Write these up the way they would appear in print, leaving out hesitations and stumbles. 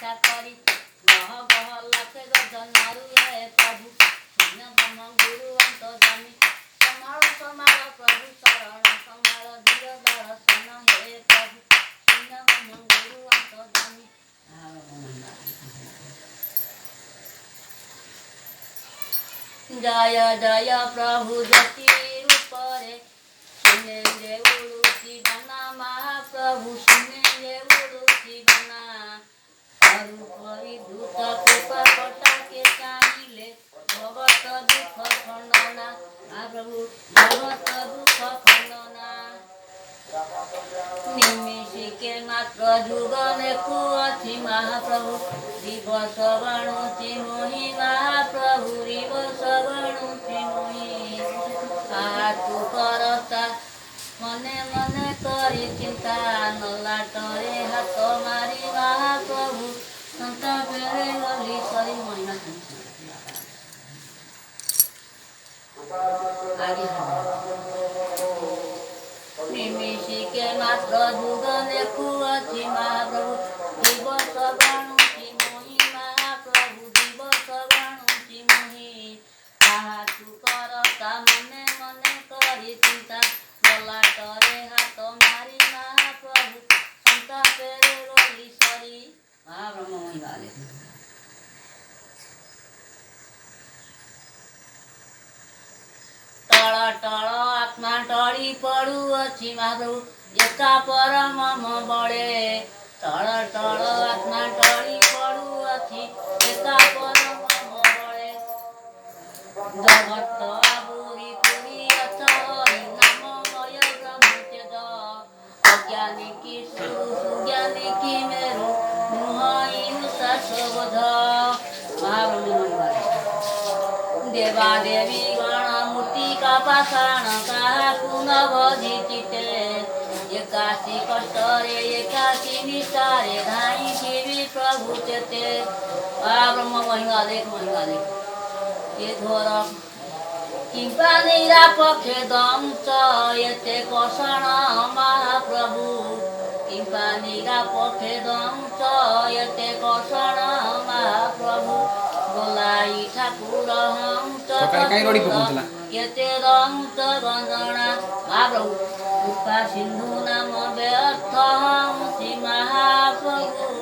इच्छा करी गह गह लाखे गज नारु हे प्रभु शून्य ब्रह्म गुरु अंत जामी समाल प्रभु शरण समाल धीर दर्शन हे प्रभु शून्य ब्रह्म गुरु अंत जामी। जय जय प्रभु ज्योति रूपरे सुनेंगे उड़ुची बना महाप्रभु सुनेंगे उड़ुची बना अरूप विद्युत कृपा पटाके चाहिले भगत दुख खंडना महाप्रभु भगत दुख खंडना निमिषिके मात्र जुगने कुअछि महाप्रभु दिवस गणुछि मोहि महाप्रभु दिवस गणुछि मोहि तू करता मने मने करी चिंता नलाटरे हाथ मारी महाप्रभु संत फेरे गली सरी महिना निमिषिके मात्र जुगने कुअछि महाप्रभु दिवस गणुछि मोहि महाप्रभु दिवस गणुछि मोहि तू करता मने मने करी चिंता गलाटरे हाथ मारी महाप्रभु संत फेरे गली सरी महाब्रह्म मोहि गाले टळ टळ आत्मा टळी पडुअछि महाप्रभु एका परम बळे टळ टळ आत्मा टळी पडुअछि एका परम बळे जगत आबुरी पुरी अचरी नाममय ब्रह्मतेज अज्ञानी की सुज्ञानी की मेरु मुहई उषाशोध महाब्रह्म देवा देवी गण मूर्तिका पाषाण काहाकु न भजिचिते एकाशी कष्टरे एकाशी निष्ठारे धाइथिबि प्रभु चेते ब्रह्म महिमा लेख ये घोर किंपा निरापक्षे दंश एते कषण महाप्रभु किंपा निरापक्षे दंश एते कषण महाप्रभु गोलाई ठाकुर हंस यते रंस गंजना महाप्रभु कृपा सिंधु नाम व्यर्थ हंसी महाप्रभु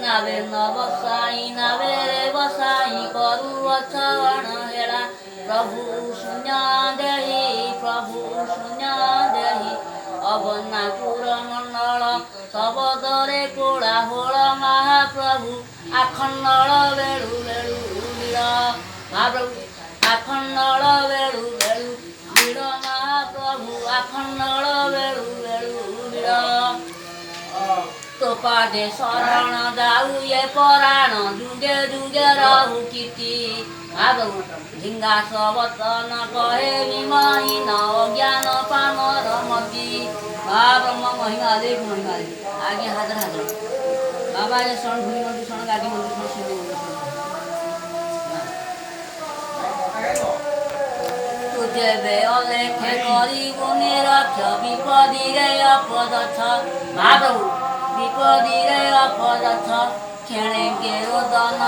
नावे नवसाई नावे बसाई करू अचरण हेला प्रभु शून्य देही अवनापुर मंडल सबदरे कोलाहोल महाप्रभु आखंडल बेड़ू बेड़ू वीर महाप्रभु आखंडल बेड़ू बेड़ू वीर महाप्रभु आखंडल बेड़ू बेड़ू वीर तो पादे शरण जाऊ ये पराण जुगे जुगे रहु कीर्ति महाप्रभु ढिंगा सबतन कहे विमहीन ज्ञान पामर मति महाब्रह्म महिमा देख आगे हाजर बाबा ये शरण भूमि मंदिर शरण गादी मंदिर शरण शिव मंदिर तुझे बे अलेखे करी गुणी रक्ष विपदी रे अपद छ महाप्रभु विपदी रे अपद छ खेणे गेरो दन